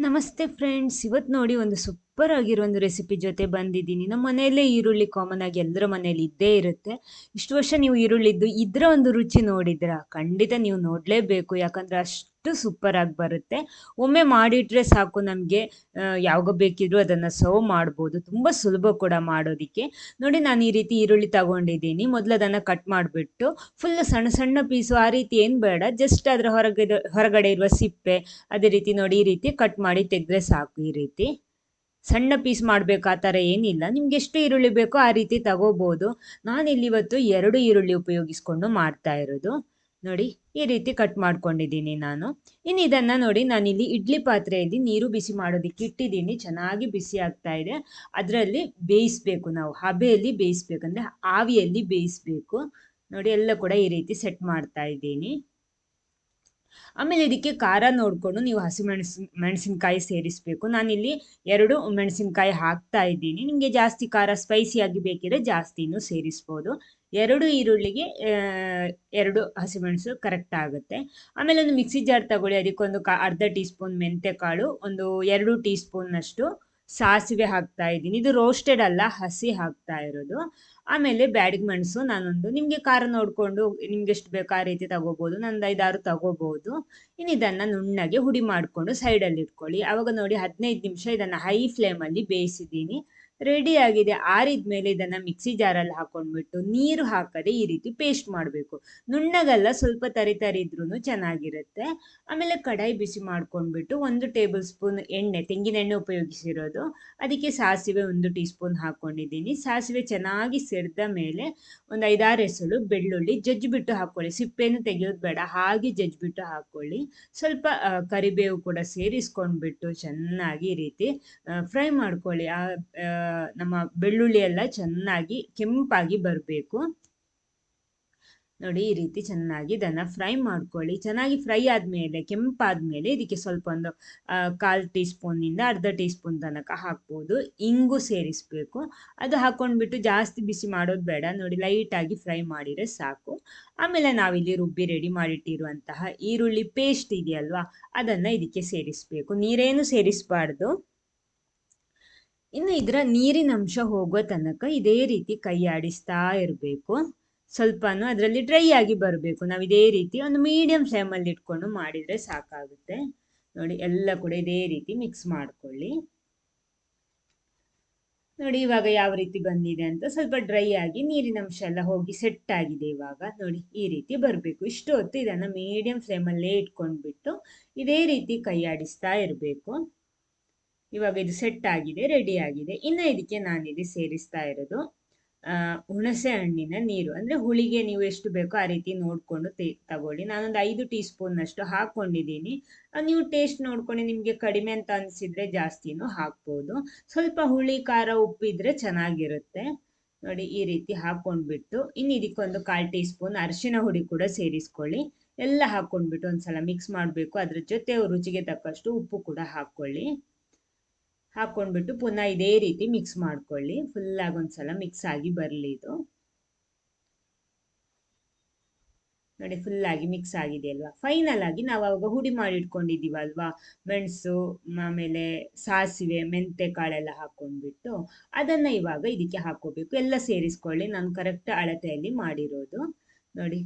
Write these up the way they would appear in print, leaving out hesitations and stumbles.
ನಮಸ್ತೆ ಫ್ರೆಂಡ್ಸ್, ಇವತ್ತು ನೋಡಿ ಒಂದು ಸೂಪರ್ ಆಗಿರೋ ಒಂದು ರೆಸಿಪಿ ಜೊತೆ ಬಂದಿದ್ದೀನಿ. ನಮ್ಮ ಮನೆಯಲ್ಲೇ ಈರುಳ್ಳಿ ಕಾಮನ್ ಆಗಿ ಎಲ್ಲರ ಮನೇಲಿ ಇದ್ದೇ ಇರುತ್ತೆ. ಇಷ್ಟು ವರ್ಷ ನೀವು ಈರುಳ್ಳಿದ್ದು ಇದರ ಒಂದು ರುಚಿ ನೋಡಿದ್ರಾ? ಖಂಡಿತ ನೀವು ನೋಡಲೇಬೇಕು, ಯಾಕಂದ್ರೆ ಅಷ್ಟು ಸೂಪರ್ ಆಗಿ ಬರುತ್ತೆ. ಒಮ್ಮೆ ಮಾಡಿಟ್ರೆ ಸಾಕು, ನಮಗೆ ಯಾವಾಗ ಬೇಕಿದ್ರೂ ಅದನ್ನು ಸರ್ವ್ ಮಾಡ್ಬೋದು. ತುಂಬ ಸುಲಭ ಕೂಡ ಮಾಡೋದಕ್ಕೆ. ನೋಡಿ, ನಾನು ಈ ರೀತಿ ಈರುಳ್ಳಿ ತಗೊಂಡಿದ್ದೀನಿ. ಮೊದಲು ಅದನ್ನು ಕಟ್ ಮಾಡಿಬಿಟ್ಟು ಫುಲ್ ಸಣ್ಣ ಸಣ್ಣ ಪೀಸು ಆ ರೀತಿ ಏನು ಬೇಡ, ಜಸ್ಟ್ ಅದರ ಹೊರಗಡೆ ಇರುವ ಸಿಪ್ಪೆ ಅದೇ ರೀತಿ ನೋಡಿ ಈ ರೀತಿ ಕಟ್ ಮಾಡಿ ತೆಗೆದ್ರೆ ಸಾಕು. ಈ ರೀತಿ ಸಣ್ಣ ಪೀಸ್ ಮಾಡಬೇಕು ಆ ಥರ ಏನಿಲ್ಲ, ನಿಮ್ಗೆ ಎಷ್ಟು ಈರುಳ್ಳಿ ಬೇಕೋ ಆ ರೀತಿ ತಗೋಬೋದು. ನಾನಿಲ್ಲಿ ಇವತ್ತು 2 ಈರುಳ್ಳಿ ಉಪಯೋಗಿಸ್ಕೊಂಡು ಮಾಡ್ತಾ ಇರೋದು. ನೋಡಿ, ಈ ರೀತಿ ಕಟ್ ಮಾಡ್ಕೊಂಡಿದ್ದೀನಿ ನಾನು. ಇನ್ನು ಇದನ್ನು ನೋಡಿ, ನಾನಿಲ್ಲಿ ಇಡ್ಲಿ ಪಾತ್ರೆಯಲ್ಲಿ ನೀರು ಬಿಸಿ ಮಾಡೋದಕ್ಕೆ ಇಟ್ಟಿದ್ದೀನಿ. ಚೆನ್ನಾಗಿ ಬಿಸಿ ಆಗ್ತಾ ಇದೆ. ಅದರಲ್ಲಿ ಬೇಯಿಸ್ಬೇಕು, ನಾವು ಹಬೆಯಲ್ಲಿ ಬೇಯಿಸ್ಬೇಕಂದ್ರೆ ಆವಿಯಲ್ಲಿ ಬೇಯಿಸ್ಬೇಕು. ನೋಡಿ, ಎಲ್ಲ ಕೂಡ ಈ ರೀತಿ ಸೆಟ್ ಮಾಡ್ತಾ ಇದ್ದೀನಿ. ಆಮೇಲೆ ಇದಕ್ಕೆ ಖಾರ ನೋಡಿಕೊಂಡು ನೀವು ಮೆಣಸಿನಕಾಯಿ ಸೇರಿಸಬೇಕು. ನಾನಿಲ್ಲಿ 2 ಮೆಣಸಿನಕಾಯಿ ಹಾಕ್ತಾ ಇದ್ದೀನಿ. ನಿಮಗೆ ಜಾಸ್ತಿ ಖಾರ ಸ್ಪೈಸಿಯಾಗಿ ಬೇಕಿದ್ರೆ ಜಾಸ್ತಿನೂ ಸೇರಿಸ್ಬೋದು. 2 ಈರುಳ್ಳಿಗೆ 2 ಹಸಿಮೆಣಸು ಕರೆಕ್ಟ್ ಆಗುತ್ತೆ. ಆಮೇಲೆ ಒಂದು ಮಿಕ್ಸಿ ಜಾರ್ ತಗೊಳ್ಳಿ, ಅದಕ್ಕೊಂದು ಅರ್ಧ ಟೀ ಸ್ಪೂನ್ ಮೆಂತ್ಯಕಾಳು, ಒಂದು 2 ಟೀ ಸ್ಪೂನ್ನಷ್ಟು ಸಾಸಿವೆ ಹಾಕ್ತಾ ಇದ್ದೀನಿ. ಇದು ರೋಸ್ಟೆಡ್ ಅಲ್ಲ, ಹಸಿ ಹಾಕ್ತಾ ಇರೋದು. ಆಮೇಲೆ ಬ್ಯಾಡಗಿ ಮೆಣಸು ನಾನೊಂದು, ನಿಮಗೆ ಖಾರ ನೋಡಿಕೊಂಡು ನಿಮ್ಗೆ ಎಷ್ಟು ಬೇಕು ಆ ರೀತಿ ತಗೋಬೋದು. ನಂದು 5-6 ತಗೋಬೋದು. ಇನ್ನು ಇದನ್ನು ನುಣ್ಣಗೆ ಹುಡಿ ಮಾಡಿಕೊಂಡು ಸೈಡಲ್ಲಿ ಇಟ್ಕೊಳ್ಳಿ. ಆವಾಗ ನೋಡಿ, 15 ನಿಮಿಷ ಇದನ್ನು ಹೈ ಫ್ಲೇಮಲ್ಲಿ ಬೇಯಿಸಿದ್ದೀನಿ. ರೆಡಿ ಆಗಿದೆ. ಆರಿದ ಮೇಲೆ ಇದನ್ನು ಮಿಕ್ಸಿ ಜಾರಲ್ಲಿ ಹಾಕೊಂಡ್ಬಿಟ್ಟು ನೀರು ಹಾಕದೆ ಈ ರೀತಿ ಪೇಸ್ಟ್ ಮಾಡಬೇಕು. ನುಣ್ಣಗಲ್ಲ, ಸ್ವಲ್ಪ ತರಿ ತರಿ ಇದ್ರೂ ಚೆನ್ನಾಗಿರುತ್ತೆ. ಆಮೇಲೆ ಕಡಾಯಿ ಬಿಸಿ ಮಾಡ್ಕೊಂಡ್ಬಿಟ್ಟು 1 ಟೇಬಲ್ ಸ್ಪೂನ್ ಎಣ್ಣೆ, ತೆಂಗಿನ ಎಣ್ಣೆ ಉಪಯೋಗಿಸಿರೋದು, ಅದಕ್ಕೆ ಸಾಸಿವೆ 1 ಟೀ ಸ್ಪೂನ್ ಹಾಕ್ಕೊಂಡಿದ್ದೀನಿ. ಸಾಸಿವೆ ಚೆನ್ನಾಗಿ ಸಿಡ್ದ ಮೇಲೆ ಒಂದು 5-6 ಎಸಳು ಬೆಳ್ಳುಳ್ಳಿ ಜಜ್ಜಿಬಿಟ್ಟು ಹಾಕ್ಕೊಳ್ಳಿ. ಸಿಪ್ಪೆನೂ ತೆಗೆಯೋದು ಬೇಡ, ಹಾಗೆ ಜಜ್ಜಿಬಿಟ್ಟು ಹಾಕ್ಕೊಳ್ಳಿ. ಸ್ವಲ್ಪ ಕರಿಬೇವು ಕೂಡ ಸೇರಿಸ್ಕೊಂಡ್ಬಿಟ್ಟು ಚೆನ್ನಾಗಿ ಈ ರೀತಿ ಫ್ರೈ ಮಾಡ್ಕೊಳ್ಳಿ. ನಮ್ಮ ಬೆಳ್ಳುಳ್ಳಿ ಎಲ್ಲ ಚೆನ್ನಾಗಿ ಕೆಂಪಾಗಿ ಬರಬೇಕು. ನೋಡಿ, ಈ ರೀತಿ ಚೆನ್ನಾಗಿ ಇದನ್ನು ಫ್ರೈ ಮಾಡ್ಕೊಳ್ಳಿ. ಚೆನ್ನಾಗಿ ಫ್ರೈ ಆದಮೇಲೆ, ಕೆಂಪಾದಮೇಲೆ ಇದಕ್ಕೆ ಸ್ವಲ್ಪ ಒಂದು 1/4 ಟೀ ಸ್ಪೂನಿಂದ ಅರ್ಧ ಟೀ ಸ್ಪೂನ್ ತನಕ ಹಾಕ್ಬೋದು. ಇಂಗು ಸೇರಿಸಬೇಕು. ಅದು ಹಾಕ್ಕೊಂಡ್ಬಿಟ್ಟು ಜಾಸ್ತಿ ಬಿಸಿ ಮಾಡೋದು ಬೇಡ. ನೋಡಿ, ಲೈಟಾಗಿ ಫ್ರೈ ಮಾಡಿದರೆ ಸಾಕು. ಆಮೇಲೆ ನಾವಿಲ್ಲಿ ರುಬ್ಬಿ ರೆಡಿ ಮಾಡಿಟ್ಟಿರುವಂತಹ ಈರುಳ್ಳಿ ಪೇಸ್ಟ್ ಇದೆಯಲ್ವಾ, ಅದನ್ನು ಇದಕ್ಕೆ ಸೇರಿಸಬೇಕು. ನೀರೇನು ಸೇರಿಸಬಾರ್ದು. ಇನ್ನು ಇದರ ನೀರಿನ ಅಂಶ ಹೋಗೋ ತನಕ ಇದೇ ರೀತಿ ಕೈ ಆಡಿಸ್ತಾ ಇರಬೇಕು. ಸ್ವಲ್ಪನೂ ಅದರಲ್ಲಿ ಡ್ರೈ ಆಗಿ ಬರಬೇಕು. ನಾವು ಇದೇ ರೀತಿ ಒಂದು ಮೀಡಿಯಂ ಫ್ಲೇಮಲ್ಲಿ ಇಟ್ಕೊಂಡು ಮಾಡಿದರೆ ಸಾಕಾಗುತ್ತೆ. ನೋಡಿ, ಎಲ್ಲ ಕೂಡ ಇದೇ ರೀತಿ ಮಿಕ್ಸ್ ಮಾಡ್ಕೊಳ್ಳಿ. ನೋಡಿ, ಇವಾಗ ಯಾವ ರೀತಿ ಬಂದಿದೆ ಅಂತ. ಸ್ವಲ್ಪ ಡ್ರೈ ಆಗಿ ನೀರಿನ ಅಂಶ ಎಲ್ಲ ಹೋಗಿ ಸೆಟ್ ಆಗಿದೆ. ಇವಾಗ ನೋಡಿ, ಈ ರೀತಿ ಬರಬೇಕು. ಇಷ್ಟು ಹೊತ್ತು ಇದನ್ನು ಮೀಡಿಯಂ ಫ್ಲೇಮಲ್ಲೇ ಇಟ್ಕೊಂಡ್ಬಿಟ್ಟು ಇದೇ ರೀತಿ ಕೈ ಆಡಿಸ್ತಾ ಇರಬೇಕು. ಇವಾಗ ಇದು ಸೆಟ್ ಆಗಿದೆ, ರೆಡಿ ಆಗಿದೆ. ಇನ್ನು ಇದಕ್ಕೆ ನಾನಿಲ್ಲಿ ಸೇರಿಸ್ತಾ ಇರೋದು ಹುಣಸೆ ಹಣ್ಣಿನ ನೀರು. ಅಂದರೆ ಹುಳಿಗೆ ನೀವು ಎಷ್ಟು ಬೇಕೋ ಆ ರೀತಿ ನೋಡಿಕೊಂಡು ತಗೊಳ್ಳಿ. ನಾನೊಂದು 5 ಟೀ ಸ್ಪೂನ್ನಷ್ಟು ಹಾಕ್ಕೊಂಡಿದ್ದೀನಿ. ನೀವು ಟೇಸ್ಟ್ ನೋಡ್ಕೊಂಡು ನಿಮಗೆ ಕಡಿಮೆ ಅಂತ ಅನಿಸಿದರೆ ಜಾಸ್ತಿನೂ ಹಾಕ್ಬೋದು. ಸ್ವಲ್ಪ ಹುಳಿ ಖಾರ ಉಪ್ಪಿದ್ರೆ ಚೆನ್ನಾಗಿರುತ್ತೆ. ನೋಡಿ, ಈ ರೀತಿ ಹಾಕ್ಕೊಂಡ್ಬಿಟ್ಟು ಇನ್ನು ಇದಕ್ಕೊಂದು 1/4 ಟೀ ಸ್ಪೂನ್ ಅರಿಶಿನ ಹುಡಿ ಕೂಡ ಸೇರಿಸ್ಕೊಳ್ಳಿ. ಎಲ್ಲ ಹಾಕ್ಕೊಂಡ್ಬಿಟ್ಟು ಒಂದ್ಸಲ ಮಿಕ್ಸ್ ಮಾಡಬೇಕು. ಅದ್ರ ಜೊತೆ ರುಚಿಗೆ ತಕ್ಕಷ್ಟು ಉಪ್ಪು ಕೂಡ ಹಾಕ್ಕೊಂಡ್ಬಿಟ್ಟು ಪುನಃ ಇದೇ ರೀತಿ ಮಿಕ್ಸ್ ಮಾಡ್ಕೊಳ್ಳಿ. ಫುಲ್ಲಾಗಿ ಒಂದ್ಸಲ ಮಿಕ್ಸ್ ಆಗಿ ಬರಲಿ ಇದು. ನೋಡಿ, ಫುಲ್ಲಾಗಿ ಮಿಕ್ಸ್ ಆಗಿದೆ ಅಲ್ವಾ. ಫೈನಲ್ ಆಗಿ ನಾವು ಅವಾಗ ಹುಡಿ ಮಾಡಿ ಇಟ್ಕೊಂಡಿದ್ದೀವಲ್ವಾ, ಮೆಣಸು ಆಮೇಲೆ ಸಾಸಿವೆ ಮೆಂತೆ ಕಾಳೆಲ್ಲ ಹಾಕ್ಕೊಂಡ್ಬಿಟ್ಟು ಅದನ್ನು ಇವಾಗ ಇದಕ್ಕೆ ಹಾಕ್ಕೋಬೇಕು. ಎಲ್ಲ ಸೇರಿಸ್ಕೊಳ್ಳಿ. ನಾನು ಕರೆಕ್ಟ್ ಅಳತೆಯಲ್ಲಿ ಮಾಡಿರೋದು. ನೋಡಿ,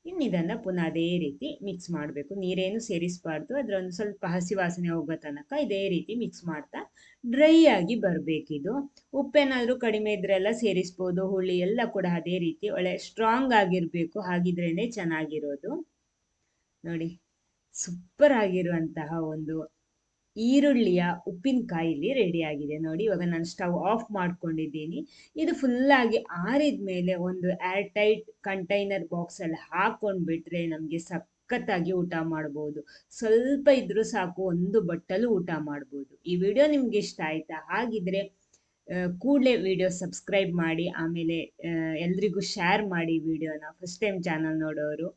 ಇನ್ನು ಇದನ್ನು ಪುನಃ ಅದೇ ರೀತಿ ಮಿಕ್ಸ್ ಮಾಡಬೇಕು. ನೀರೇನು ಸೇರಿಸಬಾರ್ದು. ಅದರ ಒಂದು ಸ್ವಲ್ಪ ಹಸಿ ವಾಸನೆ ಹೋಗೋ ತನಕ ಇದೇ ರೀತಿ ಮಿಕ್ಸ್ ಮಾಡ್ತಾ ಡ್ರೈ ಆಗಿ ಬರಬೇಕಿದು. ಉಪ್ಪೇನಾದರೂ ಕಡಿಮೆ ಇದ್ರೆಲ್ಲ ಸೇರಿಸ್ಬೋದು. ಹುಳಿ ಎಲ್ಲ ಕೂಡ ಅದೇ ರೀತಿ ಒಳ್ಳೆ ಸ್ಟ್ರಾಂಗ್ ಆಗಿರಬೇಕು, ಹಾಗಿದ್ರೇ ಚೆನ್ನಾಗಿರೋದು. ನೋಡಿ, ಸೂಪರ್ ಆಗಿರುವಂತಹ ಒಂದು ಈರುಳ್ಳಿಯ ಉಪ್ಪಿನಕಾಯಿ ಇಲ್ಲಿ ರೆಡಿ ಆಗಿದೆ. ನೋಡಿ, ಇವಾಗ ನಾನು ಸ್ಟವ್ ಆಫ್ ಮಾಡ್ಕೊಂಡಿದ್ದೀನಿ. ಇದು ಫುಲ್ಲಾಗಿ ಆರಿದ ಮೇಲೆ ಒಂದು ಏರ್ ಟೈಟ್ ಕಂಟೈನರ್ ಬಾಕ್ಸಲ್ಲಿ ಹಾಕ್ಕೊಂಡ್ಬಿಟ್ರೆ ನಮಗೆ ಸಖತ್ತಾಗಿ ಊಟ ಮಾಡ್ಬೋದು. ಸ್ವಲ್ಪ ಇದ್ರೂ ಸಾಕು, ಒಂದು ಬಟ್ಟಲು ಊಟ ಮಾಡ್ಬೋದು. ಈ ವಿಡಿಯೋ ನಿಮ್ಗೆ ಇಷ್ಟ ಆಯ್ತಾ? ಹಾಗಿದ್ರೆ ಕೂಡಲೇ ವಿಡಿಯೋ ಸಬ್ಸ್ಕ್ರೈಬ್ ಮಾಡಿ, ಆಮೇಲೆ ಎಲ್ರಿಗೂ ಶೇರ್ ಮಾಡಿ ವಿಡಿಯೋನ. ಫಸ್ಟ್ ಟೈಮ್ ಚಾನಲ್ ನೋಡೋರು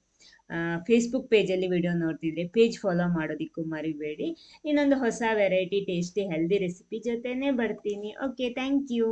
ಫೇಸ್ಬುಕ್ ಪೇಜಲ್ಲಿ ವಿಡಿಯೋ ನೋಡ್ತಿದ್ರೆ ಪೇಜ್ ಫಾಲೋ ಮಾಡೋದಕ್ಕೂ ಮರಿಬೇಡಿ. ಇನ್ನೊಂದು ಹೊಸ ವೆರೈಟಿ ಟೇಸ್ಟಿ ಹೆಲ್ದಿ ರೆಸಿಪಿ ಜೊತೆನೇ ಬರ್ತೀನಿ. Okay, thank you.